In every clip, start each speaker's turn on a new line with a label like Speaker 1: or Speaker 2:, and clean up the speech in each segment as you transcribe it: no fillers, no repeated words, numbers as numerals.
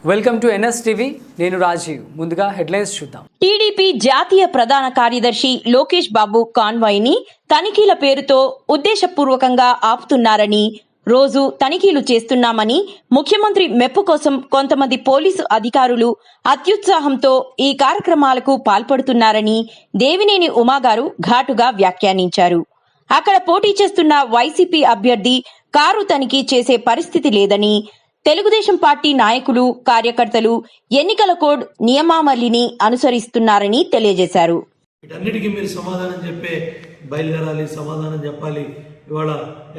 Speaker 1: Welcome to NSTV. నేను రాజీవ్. ముందుగా headlines చూద్దాం.
Speaker 2: టీడీపీ జాతీయ ప్రధాన కార్యదర్శి లోకేష్ బాబు కాన్వాయ్ ని తనిఖీల పేరుతో ఉద్దేశపూర్వకంగా ఆపుతున్నారని, రోజు తనిఖీలు చేస్తున్నామని, ముఖ్యమంత్రి మెప్పు కోసం కొంతమంది పోలీసు అధికారులు అత్యుత్సాహంతో ఈ కార్యక్రమాలకు పాల్పడుతున్నారని దేవినేని ఉమాగారు ఘాటుగా వ్యాఖ్యానించారు. అక్కడ పోటీ చేస్తున్న వైసీపీ అభ్యర్థి కారు తనిఖీ చేసే పరిస్థితి లేదని, తెలుగుదేశం పార్టీ నాయకులు, కార్యకర్తలు ఎన్నికల కోడ్ నియమావళిని అనుసరిస్తున్నారని తెలియజేశారు.
Speaker 3: వీటన్నిటికీ మీరు సమాధానం చెప్పే బయలుదేరాలి, సమాధానం చెప్పాలి. ఇవాళ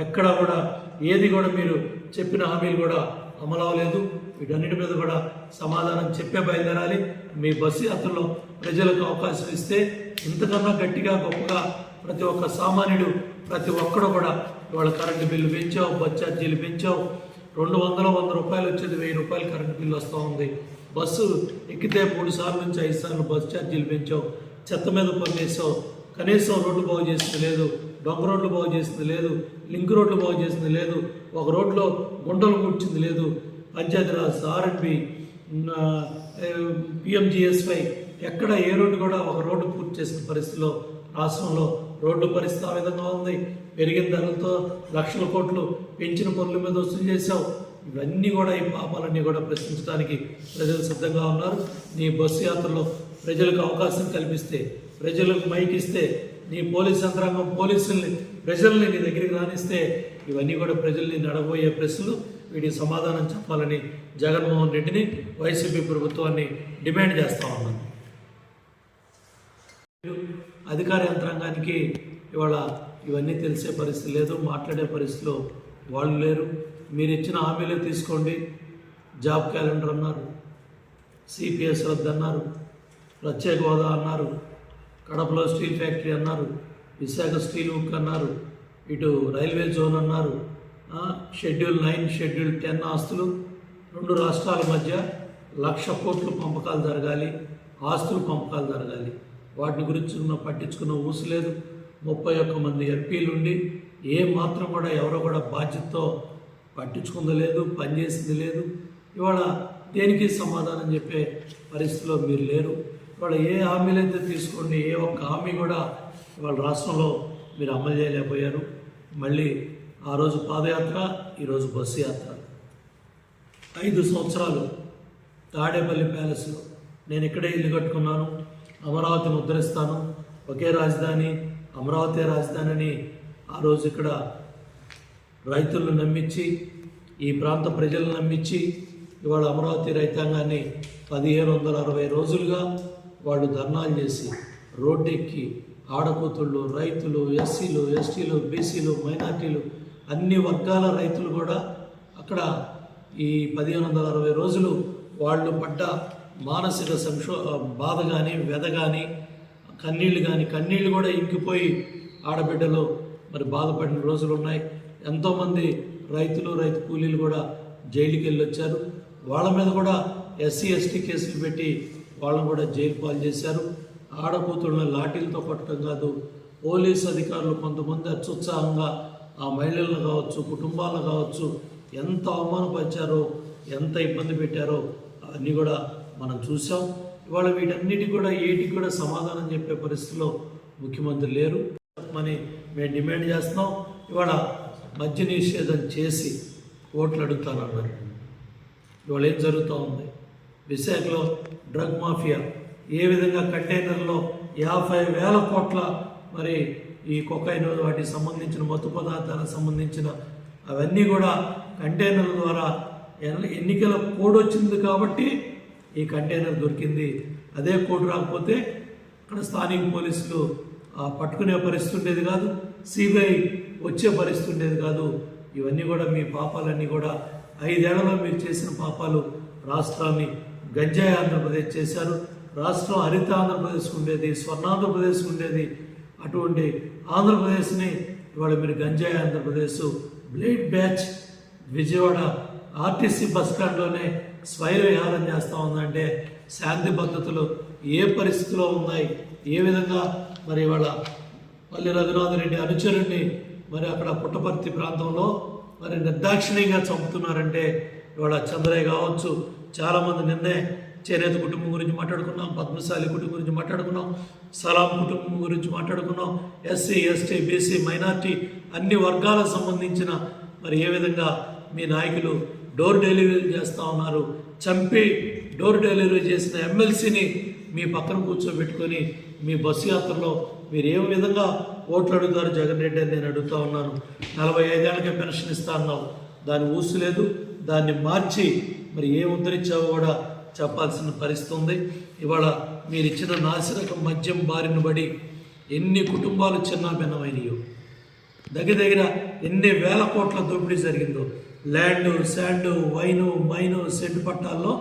Speaker 3: ఎక్కడా కూడా ఏది కూడా మీరు చెప్పిన హామీలు కూడా అమలు అవ్వలేదు. వీటన్నిటి మీద కూడా సమాధానం చెప్పే బయలుదేరాలి. మీ బస్సు యాత్రలో ప్రజలకు అవకాశం ఇస్తే ఇంతకన్నా గట్టిగా గొప్పగా ప్రతి ఒక్క సామాన్యుడు, ప్రతి ఒక్కడు కూడా ఇవాళ కరెంటు బిల్లు పెంచావు, బస్ ఛార్జీలు పెంచావు. 100 రూపాయలు వచ్చేది 1000 రూపాయలు కరెంటు బిల్లు వస్తూ ఉంది. బస్సు ఎక్కితే 3 సార్లు నుంచి 5 సార్లు బస్ ఛార్జీలు పెంచావు. చెత్త మీద పనిచేసావు. కనీసం రోడ్లు బాగు చేసింది లేదు, డొంగ రోడ్లు బాగు చేసింది లేదు, లింక్ రోడ్లు బాగు చేసింది లేదు, ఒక రోడ్లో గుంటలు కూర్చింది లేదు. పంచాయతీరాజ్, ఆర్ఎండ్బి, పిఎంజిఎస్వై ఎక్కడ ఏ రోడ్డు కూడా ఒక రోడ్డు పూర్తి చేసిన పరిస్థితిలో రాష్ట్రంలో రోడ్డు పరిస్థితి ఆ విధంగా ఉంది. పెరిగిన ధరలతో లక్షల కోట్లు పెంచిన పనుల మీద వసూలు చేశావు. ఇవన్నీ కూడా, ఈ పాపాలన్నీ కూడా ప్రశ్నించడానికి ప్రజలు సిద్ధంగా ఉన్నారు. నీ బస్సు యాత్రలో ప్రజలకు అవకాశం కల్పిస్తే, ప్రజలకు మైక్ ఇస్తే, నీ పోలీస్ యంత్రాంగం పోలీసుల్ని, ప్రజల్ని నీ దగ్గరికి రానిస్తే ఇవన్నీ కూడా ప్రజల్ని నడబోయే ప్రశ్నలు. వీటికి సమాధానం చెప్పాలని జగన్మోహన్ రెడ్డిని, వైసీపీ ప్రభుత్వాన్ని డిమాండ్ చేస్తూ ఉన్నాను. అధికార యంత్రాంగానికి ఇవాళ ఇవన్నీ తెలిసే పరిస్థితి లేదు, మాట్లాడే పరిస్థితిలో వాళ్ళు లేరు. మీరు ఇచ్చిన హామీలే తీసుకోండి. జాబ్ క్యాలెండర్ అన్నారు, సిపిఎస్ రద్దు అన్నారు, ప్రత్యేక హోదా అన్నారు, కడపలో స్టీల్ ఫ్యాక్టరీ అన్నారు, విశాఖ స్టీల్ ఉక్ అన్నారు, ఇటు రైల్వే జోన్ అన్నారు, షెడ్యూల్ 9, షెడ్యూల్ 10 ఆస్తులు 2 రాష్ట్రాల మధ్య 1,00,000 కోట్లు పంపకాలు జరగాలి, ఆస్తులు పంపకాలు జరగాలి. వాటి గురించి పట్టించుకున్న ఊసు లేదు. 31 మంది ఎంపీలుండి ఏ మాత్రం కూడా ఎవరో కూడా బాధ్యతతో పట్టించుకుంది లేదు, పనిచేసింది లేదు. ఇవాళ దేనికి సమాధానం చెప్పే పరిస్థితిలో మీరు లేరు. ఇవాళ ఏ హామీలైతే తీసుకోండి, ఏ ఒక్క హామీ కూడా ఇవాళ రాష్ట్రంలో మీరు అమలు చేయలేకపోయారు. మళ్ళీ ఆ రోజు పాదయాత్ర, ఈరోజు బస్సు యాత్ర. 5 సంవత్సరాలు తాడేపల్లి ప్యాలెస్లో నేను ఇక్కడే ఇల్లు కట్టుకున్నాను, అమరావతిని ఉద్ధరిస్తాను, ఒకే రాజధాని, అమరావతి రాజధాని అని ఆ రోజు ఇక్కడ రైతులను నమ్మించి, ఈ ప్రాంత ప్రజలను నమ్మించి ఇవాళ అమరావతి రైతాంగాన్ని 1560 రోజులుగా వాళ్ళు ధర్నాలు చేసి రోడ్డెక్కి ఆడకూతుళ్ళు, రైతులు, ఎస్సీలు, ఎస్టీలు, బీసీలు, మైనార్టీలు, అన్ని వర్గాల రైతులు కూడా అక్కడ ఈ 1560 రోజులు వాళ్ళు పడ్డ మానసిక బాధ కానీ, వ్యధ కానీ, కన్నీళ్ళు కూడా ఇంకిపోయి ఆడబిడ్డలు మరి బాధపడిన రోజులు ఉన్నాయి. ఎంతోమంది రైతులు, రైతు కూలీలు కూడా జైలుకి వెళ్ళి వచ్చారు. వాళ్ళ మీద కూడా ఎస్సీ ఎస్టీ కేసులు పెట్టి వాళ్ళని కూడా జైలు పాలు చేశారు. ఆడకూతుళ్ళని లాఠీలతో కొట్టడం కాదు, పోలీసు అధికారులు కొంతమంది అత్యుత్సాహంగా ఆ మహిళలను కావచ్చు, కుటుంబాలను కావచ్చు ఎంత అవమానపరిచారో, ఎంత ఇబ్బంది పెట్టారో అన్నీ కూడా మనం చూసాం. ఇవాళ వీటన్నిటికి కూడా ఏటికి కూడా సమాధానం చెప్పే పరిస్థితిలో ముఖ్యమంత్రి లేరు అని మేము డిమాండ్ చేస్తున్నాం. ఇవాళ మద్య నిషేధం చేసి ఓట్లు అడుగుతానన్నారు. ఇవాళ ఏం జరుగుతూ ఉంది? విశాఖలో డ్రగ్ మాఫియా ఏ విధంగా కంటైనర్లో 50,000 కోట్ల మరి ఈ కొకైన్, వాటికి సంబంధించిన మత్తు పదార్థాలకు సంబంధించిన అవన్నీ కూడా కంటైనర్ల ద్వారా ఎన్నికల కోడ్ వచ్చింది కాబట్టి ఈ కంటైనర్ దొరికింది. అదే కోడ్ రాకపోతే అక్కడ స్థానిక పోలీసులు పట్టుకునే పరిస్థితి ఉండేది కాదు, సిబిఐ వచ్చే పరిస్థితి ఉండేది కాదు. ఇవన్నీ కూడా మీ పాపాలన్నీ కూడా 5 ఏళ్లలో మీరు చేసిన పాపాలు. రాష్ట్రాన్ని గంజాయి ఆంధ్రప్రదేశ్ చేశారు. రాష్ట్రం హరిత ఆంధ్రప్రదేశ్ ఉండేది, స్వర్ణాంధ్రప్రదేశ్ ఉండేది. అటువంటి ఆంధ్రప్రదేశ్ని ఇవాళ మీరు గంజాయి Andhra Pradesh, blade batch Vijayawada RTC బస్టాండ్లోనే స్వైర విహారం చేస్తూ ఉందంటే శాంతి భద్రతలు ఏ పరిస్థితిలో ఉన్నాయి? ఏ విధంగా మరి ఇవాళ పల్లి రఘునాథ్ రెడ్డి అనుచరుడిని మరి అక్కడ పుట్టపర్తి ప్రాంతంలో మరి నిర్దాక్షిణ్యంగా చంపుతున్నారంటే ఇవాళ చంద్రయ్య కావచ్చు, చాలామంది నిన్నే చేనేత కుటుంబం గురించి మాట్లాడుకున్నాం, పద్మశాలి కుటుంబం గురించి మాట్లాడుకున్నాం, సలాం కుటుంబం గురించి మాట్లాడుకున్నాం, ఎస్సీ ఎస్టీ బీసీ మైనార్టీ అన్ని వర్గాలకు సంబంధించిన మరి ఏ విధంగా మీ నాయకులు డోర్ డెలివరీ చేస్తూ ఉన్నారు. చంపి డోర్ డెలివరీ చేసిన ఎమ్మెల్సీని మీ పక్కన కూర్చోబెట్టుకొని మీ బస్సు యాత్రలో మీరు ఏ విధంగా ఓట్లు అడుగుతారు జగన్ రెడ్డి అని నేను అడుగుతూ ఉన్నాను. 45 ఏళ్ళకే పెన్షన్ ఇస్తా అన్నావు, దాని ఊసు లేదు. దాన్ని మార్చి మరి ఏ ఉద్ధరించావో కూడా చెప్పాల్సిన పరిస్థితి ఉంది. ఇవాళ మీరు ఇచ్చిన నాసిరకం మద్యం బారిన పడి ఎన్ని కుటుంబాలు చిన్నాభిన్నమైనయో, దగ్గర ఎన్ని వేల కోట్ల దోపిడీ జరిగిందో, land sand wine mine cent పట్టాల్లో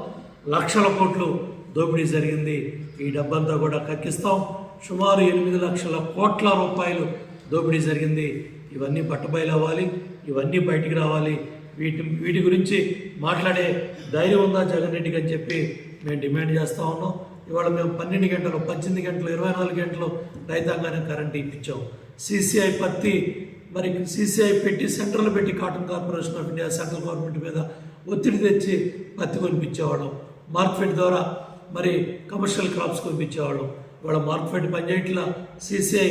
Speaker 3: లక్షల కోట్లు దోపిడీ జరిగింది. ఈ డబ్బంతా కూడా కక్కిస్తాం. సుమారు 8 లక్షల కోట్ల రూపాయలు దోపిడీ జరిగింది. ఇవన్నీ బట్టబయలు అవ్వాలి, ఇవన్నీ బయటికి రావాలి. వీటి గురించి మాట్లాడే ధైర్యం ఉందా జగన్ రెడ్డికి అని చెప్పి మేము డిమాండ్ చేస్తూ ఉన్నాం. ఇవాళ మేము 12 గంటలు 18 గంటలు 24 గంటలు రైతాంగానికి కరెంట్ ఇప్పించాం. CCI పత్తి మరి CCI పెట్టి సెంట్రల్ పెట్టి cotton corporation of India central government మీద ఒత్తిడి తెచ్చి పత్తి కొనిపించేవాళ్ళం. మార్కెట్ ద్వారా మరి కమర్షియల్ క్రాప్స్ కొనిపించేవాళ్ళం. ఇవాళ మార్కెట్ పనిచేయట్లా, CCI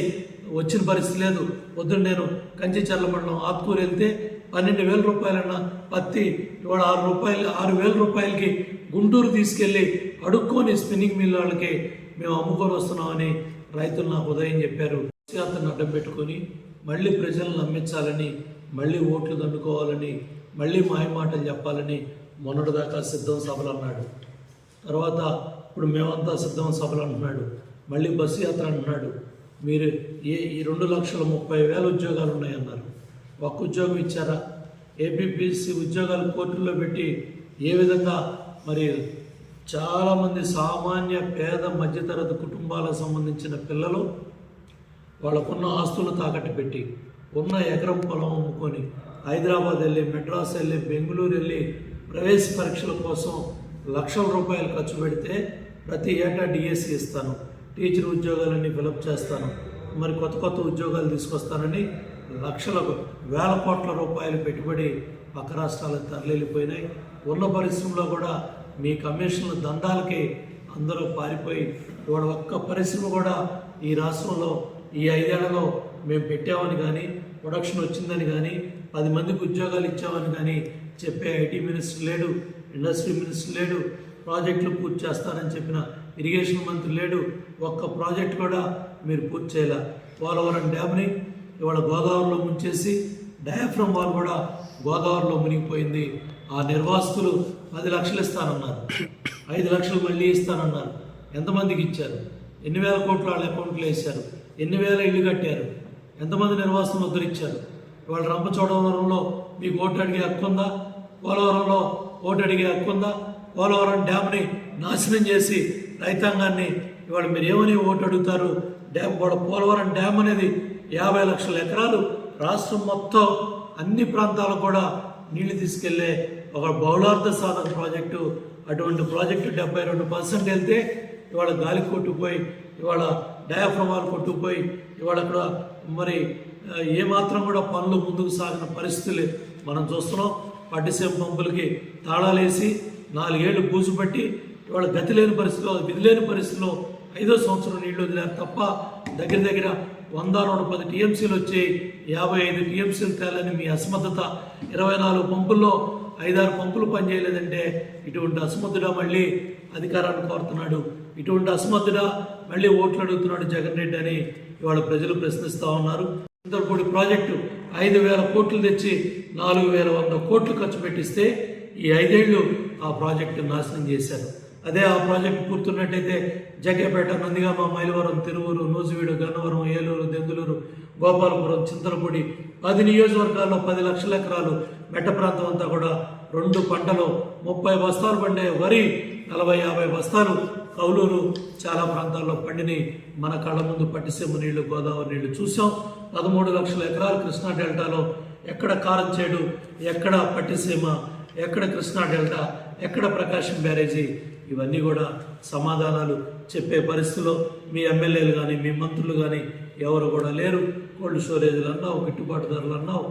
Speaker 3: వచ్చిన పరిస్థితి లేదు. పొద్దున్న నేను కంచిచర్ల మండలం ఆత్కూరు వెళ్తే 12,000 రూపాయలన్న పత్తి ఇవాళ 6,000 రూపాయలకి గుంటూరు తీసుకెళ్ళి అడుక్కొని స్పిన్నింగ్ మిల్ వాళ్ళకి మేము అమ్ముకొని వస్తున్నామని రైతులు నాకు ఉదయం చెప్పారు. యాత్రను అడ్డం పెట్టుకొని మళ్ళీ ప్రజలను నమ్మించాలని, మళ్ళీ ఓట్లు దండుకోవాలని, మళ్ళీ మాయమాటలు చెప్పాలని మొన్నటిదాకా సిద్ధం సభలు అన్నాడు. తర్వాత ఇప్పుడు మేమంతా సిద్ధం సభలు అంటున్నాడు. మళ్ళీ బస్సు యాత్ర అంటున్నాడు. మీరు ఈ 2,30,000 ఉద్యోగాలు ఉన్నాయన్నారు. ఒక్క ఉద్యోగం ఇచ్చారా? APPC ఉద్యోగాలు కోర్టుల్లో పెట్టి ఏ విధంగా మరి చాలామంది సామాన్య పేద మధ్యతరగతి కుటుంబాలకు సంబంధించిన పిల్లలు వాళ్ళకున్న ఆస్తులు తాకట్టు పెట్టి ఉన్న ఎకరం పొలం అమ్ముకొని హైదరాబాద్ వెళ్ళి, మెడ్రాస్ వెళ్ళి, బెంగళూరు వెళ్ళి ప్రవేశ పరీక్షల కోసం లక్షల రూపాయలు ఖర్చు పెడితే ప్రతి ఏటా DSC ఇస్తాను, టీచర్ ఉద్యోగాలన్నీ ఫిలప్ చేస్తాను, మరి కొత్త ఉద్యోగాలు తీసుకొస్తానని వేల కోట్ల రూపాయలు పెట్టుబడి పక్క రాష్ట్రాలకు తరలిపోయినాయి. ఉన్న పరిశ్రమలో కూడా మీ కమిషన్ల దందాలకి అందరూ పారిపోయి ఇవాళ ఒక్క పరిశ్రమ కూడా ఈ రాష్ట్రంలో ఈ 5 ఏళ్లలో మేము పెట్టామని కానీ, ప్రొడక్షన్ వచ్చిందని కానీ, 10 మందికి ఉద్యోగాలు ఇచ్చామని కానీ చెప్పే IT మినిస్టర్ లేడు, ఇండస్ట్రీ మినిస్టర్ లేడు, ప్రాజెక్టులు పూర్తి చేస్తానని చెప్పిన ఇరిగేషన్ మంత్రి లేడు. ఒక్క ప్రాజెక్ట్ కూడా మీరు పూర్తి చేయలే. పోలవరం డ్యామ్ని ఇవాళ గోదావరిలో ముంచేసి డయాఫ్రమ్ వాల్ కూడా గోదావరిలో మునిగిపోయింది. ఆ నిర్వాసితులు 10 లక్షలు ఇస్తానన్నారు, 5 లక్షలు మళ్ళీ ఇస్తానన్నారు. ఎంతమందికి ఇచ్చారు? ఎన్ని వేల కోట్లు వాళ్ళ అకౌంట్లో వేశారు? ఎన్ని వేల ఇల్లు కట్టారు? ఎంతమంది నిర్వాసితులు ఉద్ధరించారు? ఇవాళ రంపచోడవరంలో మీకు ఓటు అడిగే హక్కు ఉందా? పోలవరంలో ఓటు అడిగే హక్కు ఉందా? పోలవరం డ్యామ్ని నాశనం చేసి రైతాంగాన్ని ఇవాళ మీరు ఏమని ఓటు అడుగుతారు? పోలవరం డ్యామ్ అనేది 50 లక్షల ఎకరాలు రాష్ట్రం మొత్తం అన్ని ప్రాంతాలకు కూడా నీళ్లు తీసుకెళ్లే ఒక బహుళార్థ సాధక ప్రాజెక్టు. అటువంటి ప్రాజెక్టు 72% వెళ్తే ఇవాళ గాలి కొట్టుకుపోయి, ఇవాళ డయాఫ్రమాలు కొట్టుకుపోయి, ఇవాళ అక్కడ మరి ఏమాత్రం కూడా పనులు ముందుకు సాగిన పరిస్థితులు మనం చూస్తున్నాం. పట్టిసీమ పంపులకి తాళాలేసి 4 ఏళ్ళు పూసుపట్టి ఇవాళ గతి లేని పరిస్థితిలో, విధి లేని పరిస్థితిలో 5వ సంవత్సరం నీళ్లు వదిలేరు తప్ప దగ్గర 100-110 TMCలు వచ్చి 55 TMCలు తేలని మీ అసమర్థత. 24 పంపుల్లో 5-6 పంపులు పనిచేయలేదంటే ఇటువంటి అసమర్థుడా మళ్ళీ అధికారాన్ని కోరుతున్నాడు? ఇటువంటి అసమర్థుడా మళ్ళీ ఓట్లు అడుగుతున్నాడు జగన్ రెడ్డి అని ఇవాళ ప్రజలు ప్రశ్నిస్తూ ఉన్నారు. చింతలపూడి ప్రాజెక్టు 5,000 కోట్లు తెచ్చి 4,100 కోట్లు ఖర్చు పెట్టిస్తే ఈ 5 ఏళ్ళు ఆ ప్రాజెక్టు నాశనం చేశారు. అదే ఆ ప్రాజెక్టు పూర్తున్నట్టయితే జగ్గేపేట, నందిగామ, మైలవరం, తిరువూరు, నూజివీడు, గన్నవరం, ఏలూరు, దెందులూరు, గోపాలపురం, చింతలపూడి 10 నియోజకవర్గాల్లో 10 లక్షల ఎకరాలు మెట్ట ప్రాంతం అంతా కూడా 2 పంటలు 30 బస్తాలు పండే వరి, 40-50 బస్తాలు కౌలూరు, చాలా ప్రాంతాల్లో పండిని మన కళ్ళ ముందు పట్టిసీమ నీళ్లు, గోదావరి నీళ్లు చూసాం. 13 లక్షల ఎకరాలు కృష్ణా డెల్టాలో ఎక్కడ కారంచేడు, ఎక్కడ పట్టిసీమ, ఎక్కడ కృష్ణా డెల్టా, ఎక్కడ ప్రకాశం బ్యారేజీ, ఇవన్నీ కూడా సమాధానాలు చెప్పే పరిస్థితిలో మీ ఎమ్మెల్యేలు కానీ మీ మంత్రులు కానీ ఎవరు కూడా లేరు. కోల్డ్ స్టోరేజ్లు అన్నావు, గిట్టుబాటు ధరలు అన్నావు.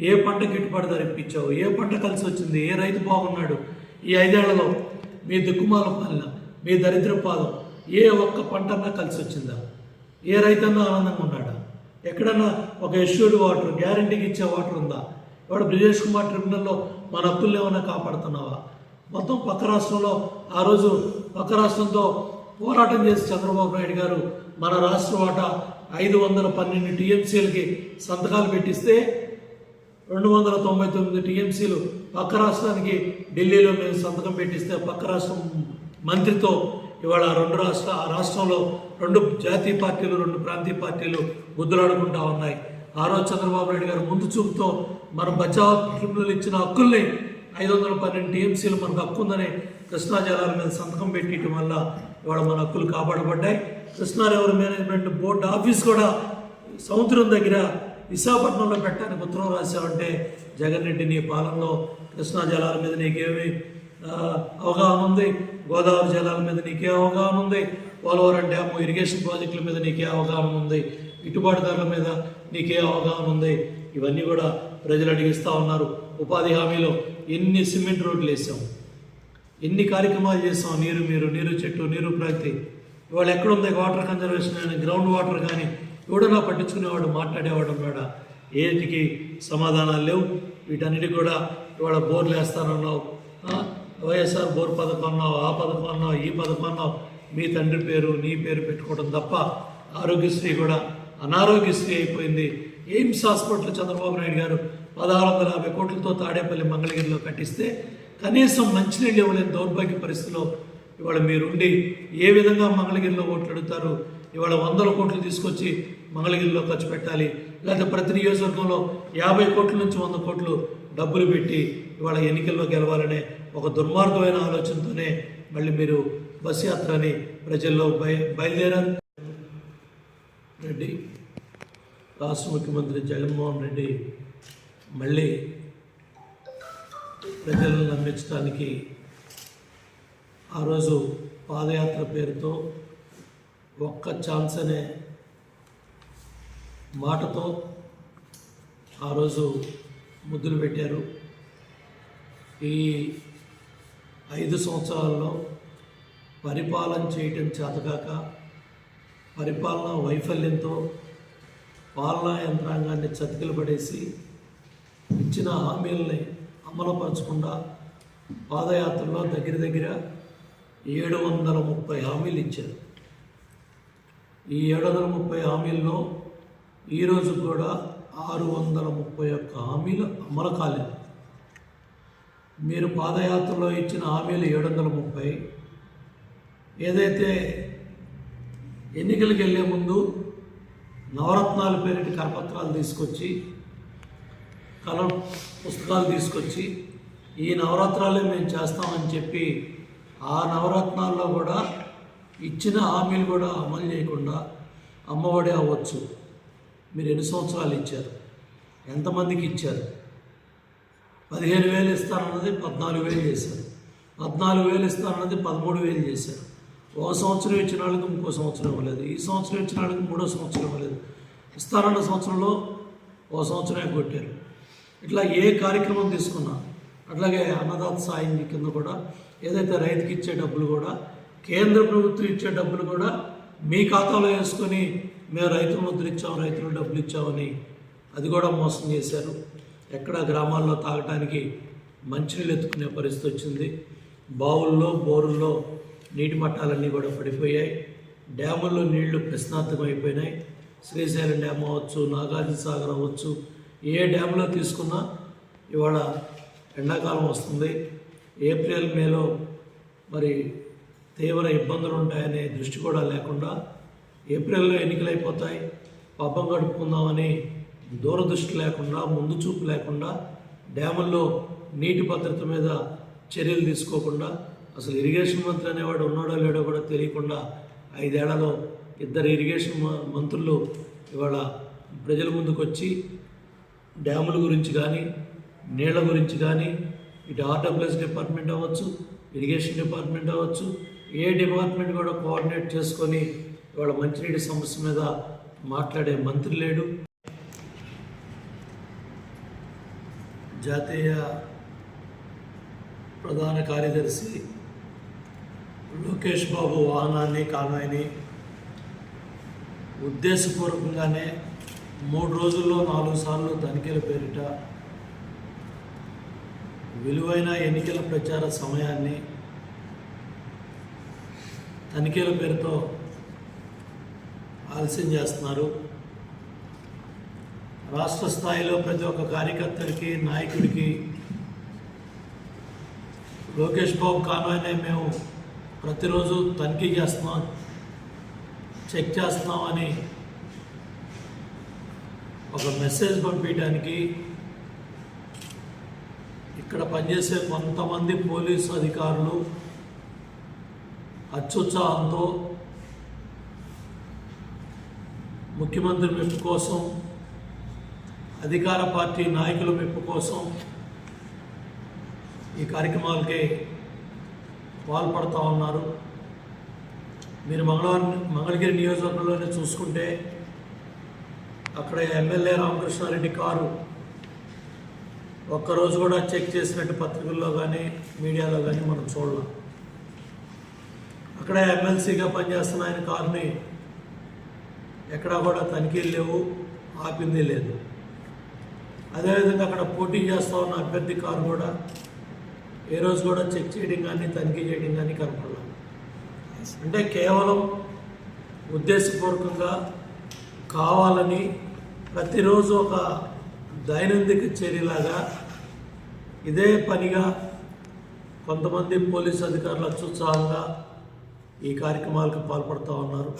Speaker 3: ఏ పంట గిట్టుబాటు ధర ఇప్పించావు? ఏ పంట కలిసి వచ్చింది? ఏ రైతు బాగున్నాడు? ఈ 5 ఏళ్లలో మీ దిక్కుమాల పాలన, మీ దరిద్ర పాదం ఏ ఒక్క పంటన్నా కలిసి వచ్చిందా? ఏ రైతన్నా ఆనందంగా ఉన్నాడా? ఎక్కడన్నా ఒక ఎష్యూర్డ్ వాటర్, గ్యారంటీకి ఇచ్చే వాటర్ ఉందా? ఇవాళ బ్రిజేష్ కుమార్ ట్రిబ్యునల్లో మన హక్కుల్ని ఏమైనా కాపాడుతున్నావా? మొత్తం పక్క రాష్ట్రంలో ఆ రోజు పక్క రాష్ట్రంతో పోరాటం చేసి చంద్రబాబు నాయుడు గారు మన రాష్ట్ర వాటా 512 టీఎంసీలకి సంతకాలు పెట్టిస్తే 299 టీఎంసీలు పక్క రాష్ట్రానికి ఢిల్లీలో మేము సంతకం పెట్టిస్తే పక్క రాష్ట్రం మంత్రితో ఇవాళ ఆ రాష్ట్రంలో 2 జాతీయ పార్టీలు 2 ప్రాంతీయ పార్టీలు గుద్దులాడుకుంటా ఉన్నాయి. ఆ రోజు చంద్రబాబు నాయుడు గారు ముందు చూపుతో మన బచావ్ ట్రిబ్యునల్ ఇచ్చిన హక్కుల్ని 512 టీఎంసీలు మనకు హక్కు ఉందని కృష్ణా జలాల మీద సంతకం పెట్టడం వల్ల ఇవాళ మన హక్కులు కాపాడబడ్డాయి. Krishna river management board office కూడా సముద్రం దగ్గర విశాఖపట్నంలో పెట్టడానికి ఉత్తరం రాశామంటే జగన్ రెడ్డి నీ పాలనలో కృష్ణా జలాల మీద నీకేమి అవగాహన ఉంది? గోదావరి జలాల మీద నీకే అవగాహన ఉంది? పోలవరం డ్యాము ఇరిగేషన్ ప్రాజెక్టుల మీద నీకే అవగాహన ఉంది? గిట్టుబాటుదారుల మీద నీకే అవగాహన ఉంది? ఇవన్నీ కూడా ప్రజలు అడిగిస్తూ ఉన్నారు. ఉపాధి హామీలో ఎన్ని సిమెంట్ రోడ్లు వేసాం, ఎన్ని కార్యక్రమాలు చేసాం, నీరు చెట్టు, నీరు ప్రగతి. ఇవాళ ఎక్కడుంది వాటర్ కన్జర్వేషన్ కానీ, గ్రౌండ్ వాటర్ కానీ ఎవడన్నా పట్టించుకునేవాడు, మాట్లాడేవాడు ఉన్నాడా? ఏటికి సమాధానాలు లేవు. వీటన్నిటి కూడా ఇవాళ బోర్లు వేస్తానన్నావు, వైఎస్ఆర్ బోర్ పథకం అన్నావు, ఆ పథకం అన్నావు, ఈ పథకం అన్నావు. మీ తండ్రి పేరు నీ పేరు పెట్టుకోవడం తప్ప ఆరోగ్యశ్రీ కూడా అనారోగ్యశ్రీ అయిపోయింది. ఎయిమ్స్ హాస్పిటల్ చంద్రబాబు నాయుడు గారు 1650 కోట్లతో తాడేపల్లి మంగళగిరిలో కట్టిస్తే కనీసం మంచినీళ్ళు ఇవ్వలేని దౌర్భాగ్య పరిస్థితిలో ఇవాళ మీరుండి ఏ విధంగా మంగళగిరిలో ఓట్లు అడుగుతారు? ఇవాళ 100 కోట్లు తీసుకొచ్చి మంగళగిరిలో ఖర్చు పెట్టాలి, లేకపోతే ప్రతి నియోజకవర్గంలో 50 కోట్ల నుంచి 100 కోట్లు డబ్బులు పెట్టి ఇవాళ ఎన్నికల్లో గెలవాలనే ఒక దుర్మార్గమైన ఆలోచనతోనే మళ్ళీ మీరు బస్ యాత్రని ప్రజల్లో బయలుదేరారు. రెడ్డి రాష్ట్ర ముఖ్యమంత్రి జగన్మోహన్ రెడ్డి మళ్ళీ ప్రజలను నమ్మించడానికి ఆ రోజు పాదయాత్ర పేరుతో ఒక్క ఛాన్స్ అనే మాటతో ఆ రోజు ముద్దులు పెట్టారు. ఈ 5 సంవత్సరాల్లో పరిపాలన చేయటం చేతకాక పరిపాలన వైఫల్యంతో పాలనా యంత్రాంగాన్ని చతికిల పడేసి ఇచ్చిన హామీలని అమలుపరచకుండా పాదయాత్రలో దగ్గర 730 హామీలు ఇచ్చారు. ఈ 730 హామీల్లో ఈరోజు కూడా 631 హామీలు అమలు కాలేదు. మీరు పాదయాత్రలో ఇచ్చిన హామీలు 730, ఏదైతే ఎన్నికలకు వెళ్ళే ముందు నవరత్నాల పేరిటి కరపత్రాలు తీసుకొచ్చి కలం పుస్తకాలు తీసుకొచ్చి ఈ నవరత్నాలే మేము చేస్తామని చెప్పి ఆ నవరత్నాల్లో కూడా ఇచ్చిన హామీలు కూడా అమలు చేయకుండా అమ్మఒడి అవ్వచ్చు. మీరు ఎన్ని సంవత్సరాలు ఇచ్చారు? ఎంతమందికి ఇచ్చారు? 15,000 ఇస్తానన్నది 14,000 చేశారు. 14,000 ఇస్తానన్నది 13,000 చేశారు. ఒక సంవత్సరం ఇచ్చిన వాళ్ళకి ఇంకో సంవత్సరం ఇవ్వలేదు. ఈ సంవత్సరం ఇచ్చిన వాళ్ళకి 3వ సంవత్సరం ఇవ్వలేదు. ఇస్తానన్న సంవత్సరంలో ఒక సంవత్సరమే కొట్టారు. ఇట్లా ఏ కార్యక్రమం తీసుకున్నా అట్లాగే అన్నదాత సాయం కింద కూడా ఏదైతే రైతుకి ఇచ్చే డబ్బులు కూడా కేంద్ర ప్రభుత్వం ఇచ్చే డబ్బులు కూడా మీ ఖాతాలో వేసుకొని మేము రైతుల ముద్ర ఇచ్చాం, రైతులు డబ్బులు ఇచ్చామని అది కూడా మోసం చేశారు. ఎక్కడ గ్రామాల్లో తాగటానికి మంచినీళ్ళు ఎత్తుకునే పరిస్థితి వచ్చింది. బావుల్లో బోరుల్లో నీటి మట్టాలన్నీ కూడా పడిపోయాయి. డ్యాముల్లో నీళ్లు ప్రశ్నార్థకం అయిపోయినాయి. శ్రీశైలం డ్యామ్ అవ్వచ్చు, నాగార్జున సాగర్ అవ్వచ్చు, ఏ డ్యామ్లో తీసుకున్నా ఇవాళ ఎండాకాలం వస్తుంది. ఏప్రిల్ మేలో మరి తీవ్ర ఇబ్బందులు ఉంటాయనే దృష్టి కూడా లేకుండా ఏప్రిల్లో ఎన్నికలు అయిపోతాయి, పబ్బం గడుపుకుందామని దూరదృష్టి లేకుండా, ముందు చూపు లేకుండా, డ్యాముల్లో నీటి భద్రత మీద చర్యలు తీసుకోకుండా, అసలు ఇరిగేషన్ మంత్రి అనేవాడు ఉన్నాడో లేడో కూడా తెలియకుండా 5 ఏళ్లలో 2 ఇరిగేషన్ మంత్రులు ఇవాళ ప్రజల ముందుకు వచ్చి డ్యాముల గురించి కానీ నీళ్ల గురించి కానీ ఇటు ఆర్డబ్ల్యూఎస్ డిపార్ట్మెంట్ అవ్వచ్చు, ఇరిగేషన్ డిపార్ట్మెంట్ అవ్వచ్చు, ఏ డిపార్ట్మెంట్ కూడా కోఆర్డినేట్ చేసుకొని ఇవాళ మంచినీటి సమస్య మీద మాట్లాడే మంత్రి లేడు. జాతీయ ప్రధాన కార్యదర్శి లోకేష్ బాబు వాహనాన్ని కాన్వాయ్ని ఉద్దేశపూర్వకంగానే 3 రోజుల్లో 4 సార్లు తనిఖీల పేరిట విలువైన ఎన్నికల ప్రచార సమయాన్ని తనిఖీల పేరుతో ఆలస్యం చేస్తున్నారు. రాష్ట్ర స్థాయిలో ప్రతి ఒక్క కార్యకర్తకి నాయకుడికి లోకేష్ బాబు కాన్వాయ్నే మేము ప్రతిరోజు తనిఖీ చేస్తున్నాం, చెక్ చేస్తున్నామని ఒక మెసేజ్ పంపించడానికి ఇక్కడ పనిచేసే కొంతమంది పోలీసు అధికారులు అత్యుత్సాహంతో ముఖ్యమంత్రి మెప్పు కోసం, అధికార పార్టీ నాయకుల మెప్పు కోసం ఈ కార్యక్రమాలకి పాల్పడుతూ ఉన్నారు. మీరు మంగళగిరి నియోజకవర్గంలోనే చూసుకుంటే అక్కడ ఎమ్మెల్యే రామకృష్ణారెడ్డి కారు ఒక్కరోజు కూడా చెక్ చేసినట్టు పత్రికల్లో కానీ మీడియాలో కానీ మనం చూడలేం. అక్కడ ఎమ్మెల్సీగా పనిచేస్తున్న ఆయన కారుని ఎక్కడా కూడా తనిఖీలు లేవు, ఆపింది లేదు. అదేవిధంగా అక్కడ పోటీ చేస్తూ ఉన్న అభ్యర్థి కారు కూడా ఏ రోజు కూడా చెక్ చేయడం కానీ తనిఖీ చేయడం కానీ కనపడలేదు. అంటే కేవలం ఉద్దేశపూర్వకంగా కావాలని ప్రతిరోజు ఒక దైనందిక చర్యలాగా ఇదే పనిగా కొంతమంది పోలీసు అధికారులు అత్యుత్సాహంగా ఈ కార్యక్రమాలకు పాల్పడుతూ ఉన్నారు.